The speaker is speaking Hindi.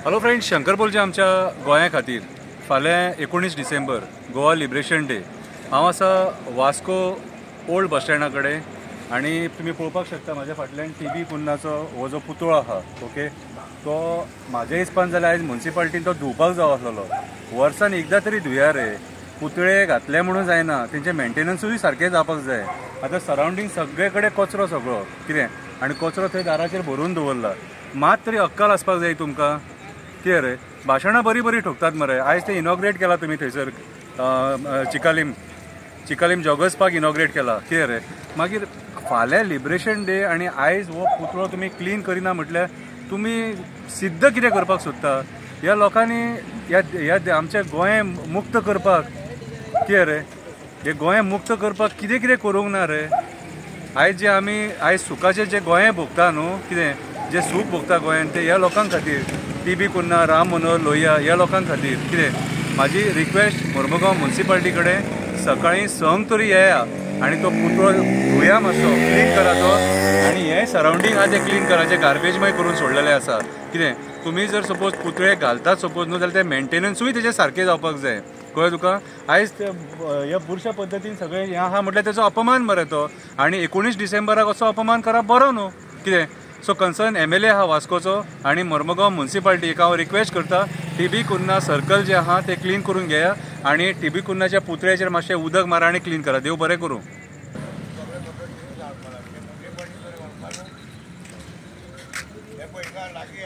हॅलो फ्रेंड्स, शंकर बोलचे आमच्या गोंया खातीर फाल्यां 19 डिसेंबर गोवा लिबरेशन डे। हांव आसा वास्को ओल्ड बस स्टँडा कडेन आनी तुमी पळोवपाक शकता म्हाज्या फाटल्यान टी.बी. कुन्नाचो हो जो पुतळो आहा ओके, तो म्हाज्या हिसपान जाल्यार आयज म्युन्सिपाल्टीन तो धुवपाक जावो आसलेलो। वर्सान एकदां तरी धुया रे, पुतळे घातले म्हणून जायना, तेंचे मेंटेनन्सूय सारकें जावपाक जाय। आतां सरावंडींग सगळे कडेन कचरो सगळो कितें आनी कचरो थंय दाराचेर भरून दवरला। मात तरी अक्कल आसपाक जाय तुमकां कितें रे, भाशणां बरी बरी ठोकतात मरे। आयज ते इनॉग्रेट केला तुमी थंयसर चिकालीम जॉगर्स पार्क इनॉग्रेट केला कितें रे, मागीर फाल्यां लिबरेशन डे आनी आयज हो पुतळो तुमी क्लीन करिना म्हटल्यार तुमी सिद्ध कितें करपाक सोदता? ह्या लोकांनी ह्या आमचें गोंय मुक्त करपाक कितें रे, हे गोंय मुक्त करपाक कितें कितें करूंक ना रे। आयज जे आमी आयज सुखाचें जे गोंय भोगता न्हू, कितें जे सूख भोगता गोंयान, ते ह्या लोकांक खातीर, टी.बी. कुन्ना, राम मनोहर लोहिया ह्या लोकांक खातीर कितें म्हाजी रिक्वेस्ट मोर्मुगांव म्युन्सिपाल्टी कडेन, सकाळीं संक तरी येया आनी तो पुतळो धुया, मातसो क्लीन करा तो, आनी हे सरावंडींग आहा ते क्लीन करा, जे गार्बेज मागीर करून सोडलेले आसा कितें। तुमी जर सपोज पुतळे घालतात सपोज न्हू, जाल्यार ते मेंटेनन्सूय तेजे सारकें जावपाक जाय, कळ्ळें तुका। आयज ह्या बुरश्या पद्दतीन सगळें हें आहा म्हटल्यार तेजो अपमान मरे तो, आनी 19 डिसेंबराक असो अपमान करप बरो न्हू कितें। सो कन्सर्न एम.एल.ए. आहा वास्कोचो आनी मोर्मुगांव म्युन्सिपाल्टीक हांव रिक्वेस्ट करता, टी.बी. कुन्ना सर्कल जे आहा ते क्लीन करून घेया आनी टी.बी. कुन्नाच्या पुतळ्याचेर मातशें उदक मारा आनी क्लीन करा। देव बरें करूं। लागीं